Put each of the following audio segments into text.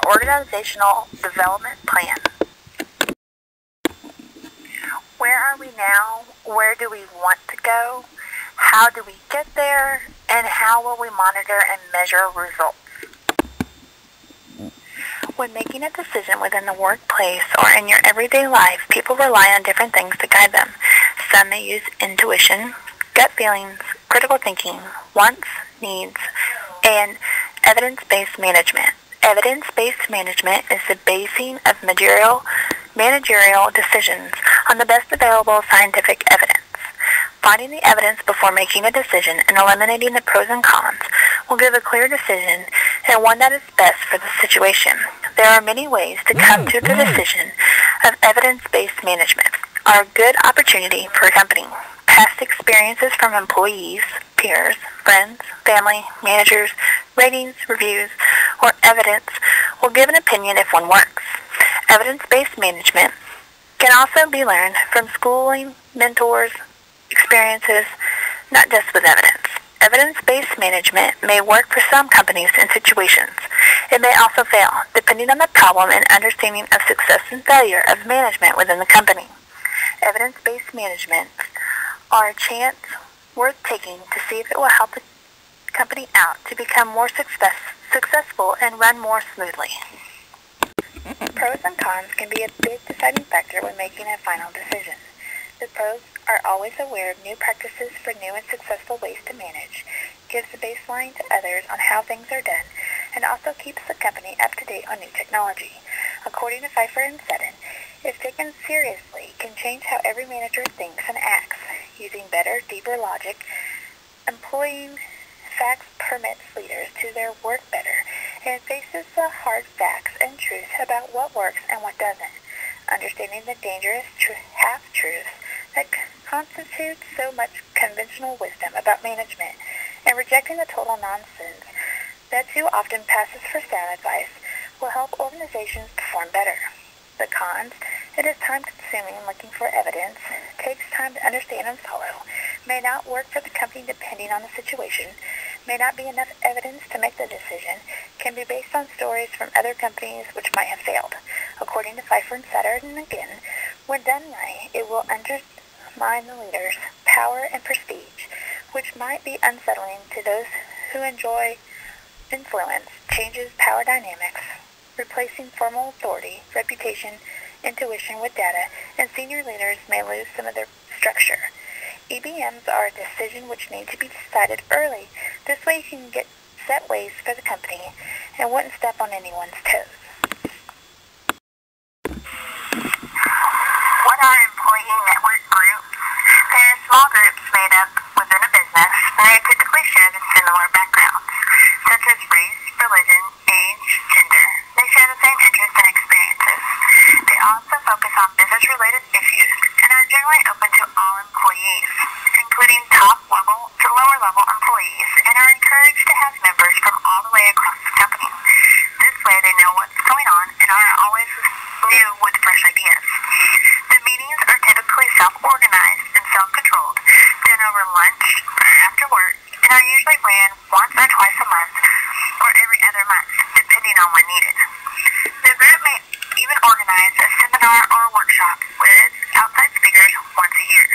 organizational development plan. Where are we now? Where do we want to go? How do we get there? And how will we monitor and measure results? When making a decision within the workplace or in your everyday life, people rely on different things to guide them. Some may use intuition, gut feelings, critical thinking, wants, needs, and evidence-based management. Evidence-based management is the basing of managerial decisions on the best available scientific evidence. Finding the evidence before making a decision and eliminating the pros and cons will give a clear decision and one that is best for the situation. There are many ways to come to the decision of evidence-based management are a good opportunity for a company. Past experiences from employees, peers, friends, family, managers, ratings, reviews, or evidence will give an opinion if one works. Evidence-based management can also be learned from schooling, mentors, experiences, not just with evidence. Evidence-based management may work for some companies and situations. It may also fail, depending on the problem and understanding of success and failure of management within the company. Evidence-based management are a chance worth taking to see if it will help the company out to become more successful and run more smoothly. Pros and cons can be a big deciding factor when making a final decision. The pros are always aware of new practices for new and successful ways to manage, gives a baseline to others on how things are done, and also keeps the company up to date on new technology. According to Pfeiffer and Seddon, if taken seriously, can change how every manager thinks and acts, using better, deeper logic. Employing facts permits leaders to their work better, and faces the hard facts and truths about what works and what doesn't. Understanding the dangerous half-truths that constitute so much conventional wisdom about management, and rejecting the total nonsense that too often passes for sound advice will help organizations perform better. The cons: it is time-consuming looking for evidence, takes time to understand and follow, may not work for the company depending on the situation, may not be enough evidence to make the decision, can be based on stories from other companies which might have failed. According to Pfeiffer and Seddon again, when done right, it will undermine the leader's power and prestige, which might be unsettling to those who enjoy influence, changes power dynamics, replacing formal authority, reputation, intuition with data, and senior leaders may lose some of their structure. EBMs are a decision which need to be decided early. This way you can get set ways for the company and wouldn't step on anyone's toes. What are employee network groups? They are small groups made up within a business, and they typically share similar backgrounds, such as race, religion, age, gender. They share the same interests and experiences. They also focus on business-related issues and are generally open to all employees, including top-level to lower-level employees, and are encouraged to have members from all the way across the company. This way they know what's going on and are always new with fresh ideas. The meetings are typically self-organized and self-controlled, done over lunch or after work, and are usually ran once or twice a month or every other month, depending on when needed. The group may even organize a seminar or workshop with outside speakers once a year.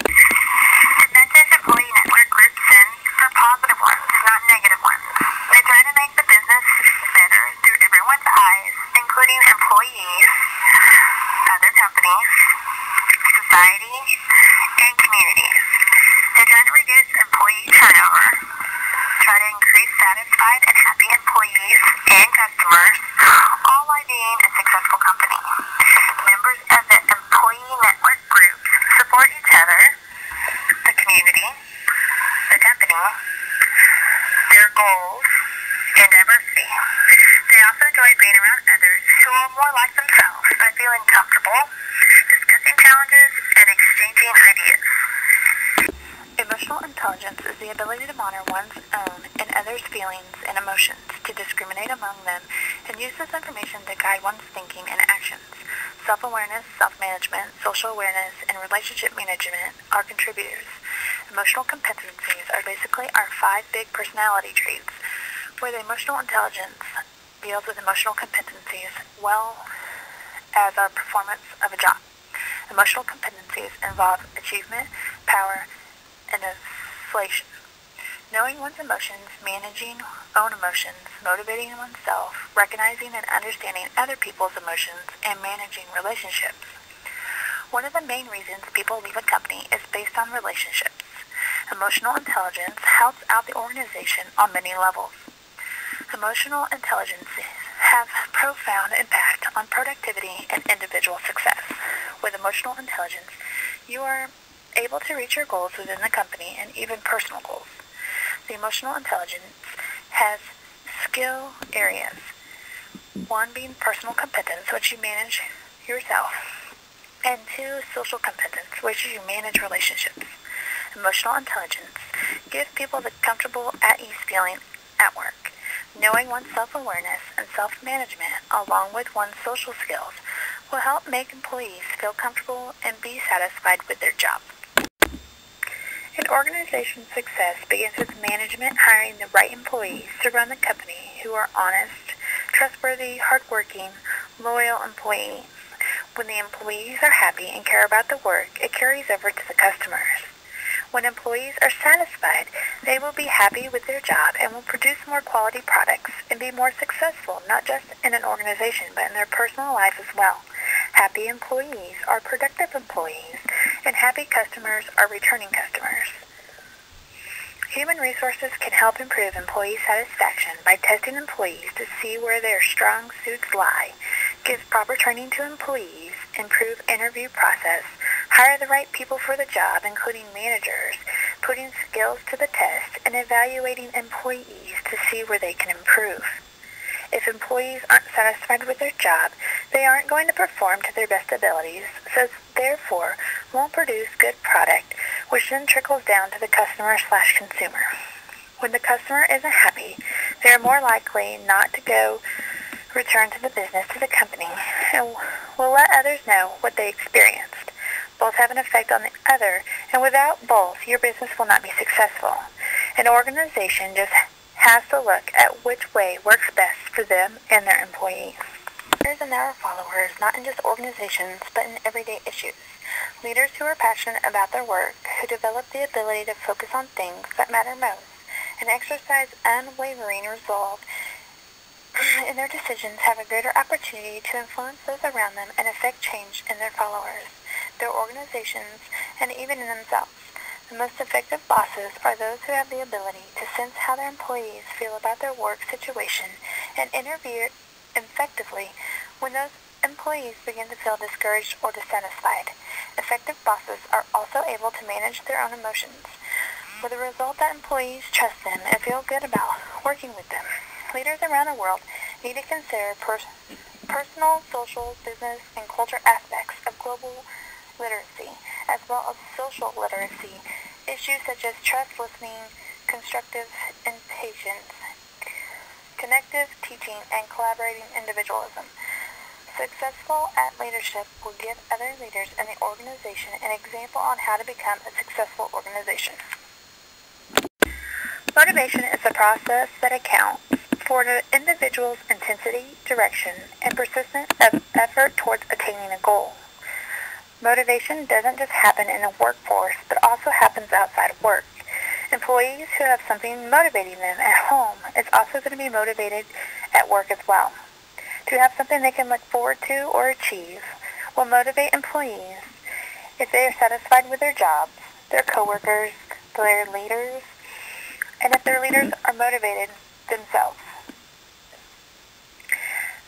The message employee network groups send are positive ones, not negative ones. They try to make the business better through everyone's eyes, including employees, other companies, society, and communities. They try to reduce employee turnover, try to increase satisfied and happy employees and customers, all while being a successful company. Members of the employee network groups support each other, the community, the company, their goals, and diversity. They also enjoy being around others who are more like themselves by feeling comfortable, discussing challenges, and exchanging ideas. Emotional intelligence is the ability to monitor one's own and others' feelings and emotions, to discriminate among them, and use this information to guide one's thinking and actions. Self-awareness, self-management, social awareness, and relationship management are contributors. Emotional competencies are basically our 5 big personality traits, where the emotional intelligence deals with emotional competencies well as our performance of a job. Emotional competencies involve achievement, power, and inflation. Knowing one's emotions, managing own emotions, motivating oneself, recognizing and understanding other people's emotions, and managing relationships. One of the main reasons people leave a company is based on relationships. Emotional intelligence helps out the organization on many levels. Emotional intelligence have profound impact on productivity and individual success. With emotional intelligence, you are able to reach your goals within the company and even personal goals. The emotional intelligence has skill areas. One being personal competence, which you manage yourself, and two, social competence, which you manage relationships. Emotional intelligence gives people the comfortable, at ease feeling at work. Knowing one's self-awareness and self-management, along with one's social skills, will help make employees feel comfortable and be satisfied with their job. An organization's success begins with management hiring the right employees to run the company who are honest, trustworthy, hardworking, loyal employees. When the employees are happy and care about the work, it carries over to the customers. When employees are satisfied, they will be happy with their job and will produce more quality products and be more successful, not just in an organization, but in their personal life as well. Happy employees are productive employees, and happy customers are returning customers. Human resources can help improve employee satisfaction by testing employees to see where their strong suits lie, give proper training to employees, improve interview process, hire the right people for the job, including managers, putting skills to the test, and evaluating employees to see where they can improve. If employees aren't satisfied with their job, they aren't going to perform to their best abilities, so therefore won't produce good product, which then trickles down to the customer/consumer. When the customer isn't happy, they are more likely not to go return to the business to the company and will let others know what they experienced. Both have an effect on the other, and without both, your business will not be successful. An organization just has to look at which way works best for them and their employees. Leaders and their followers, not in just organizations, but in everyday issues. Leaders who are passionate about their work, who develop the ability to focus on things that matter most, and exercise unwavering resolve in their decisions, have a greater opportunity to influence those around them and affect change in their followers, their organizations, and even in themselves. The most effective bosses are those who have the ability to sense how their employees feel about their work situation and intervene effectively when those employees begin to feel discouraged or dissatisfied. Effective bosses are also able to manage their own emotions, with the result that employees trust them and feel good about working with them. Leaders around the world need to consider personal, social, business, and culture aspects of global literacy, as well as social literacy, issues such as trust, listening, constructive impatience, connective teaching, and collaborating individualism. Successful at leadership will give other leaders in the organization an example on how to become a successful organization. Motivation is a process that accounts for an individual's intensity, direction, and persistence of effort towards attaining a goal. Motivation doesn't just happen in the workforce, but also happens outside of work. Employees who have something motivating them at home is also going to be motivated at work as well. To have something they can look forward to or achieve will motivate employees if they are satisfied with their jobs, their coworkers, their leaders, and if their leaders are motivated themselves.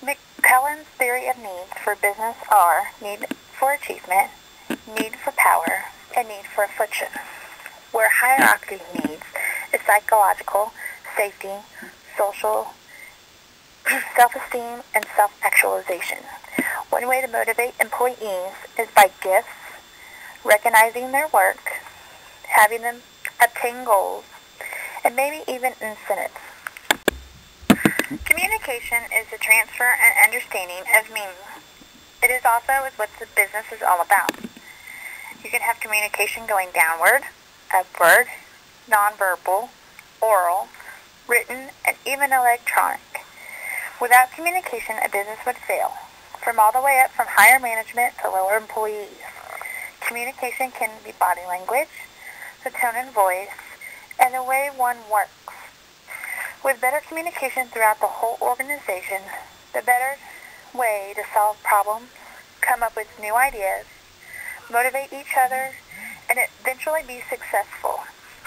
McClelland's theory of needs for business are need for achievement, need for power, and need for affliction, where hierarchy needs is psychological, safety, social, self-esteem, and self-actualization. One way to motivate employees is by gifts, recognizing their work, having them obtain goals, and maybe even incentives. Communication is the transfer and understanding of meaning. It is also what the business is all about. You can have communication going downward, upward, nonverbal, oral, written, and even electronic. Without communication, a business would fail, from all the way up from higher management to lower employees. Communication can be body language, the tone and voice, and the way one works. With better communication throughout the whole organization, the better way to solve problems, come up with new ideas, motivate each other, and eventually be successful.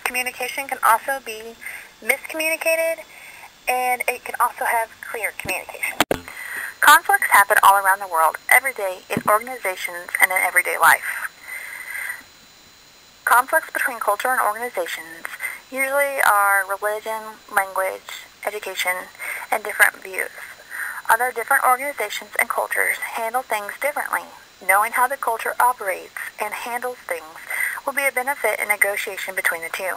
Communication can also be miscommunicated, and it can also have clear communication. Conflicts happen all around the world, every day, in organizations and in everyday life. Conflicts between culture and organizations usually are religion, language, education, and different views. Although different organizations and cultures handle things differently, knowing how the culture operates and handles things will be a benefit in negotiation between the two.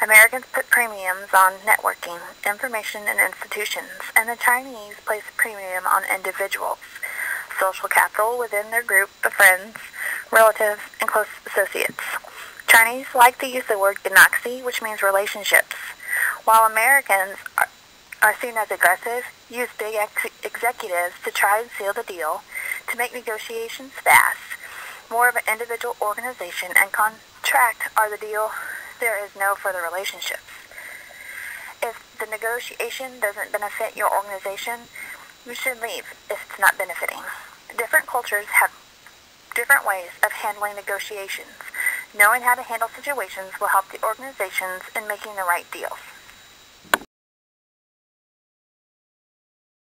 Americans put premiums on networking, information, and institutions, and the Chinese place a premium on individuals, social capital within their group of friends, relatives, and close associates. Chinese like to use the word ganaxi, which means relationships, while Americans are seen as aggressive, use big executives to try and seal the deal, to make negotiations fast, more of an individual organization, and contract are the deal. There is no further relationships. If the negotiation doesn't benefit your organization, you should leave if it's not benefiting. Different cultures have different ways of handling negotiations. Knowing how to handle situations will help the organizations in making the right deals.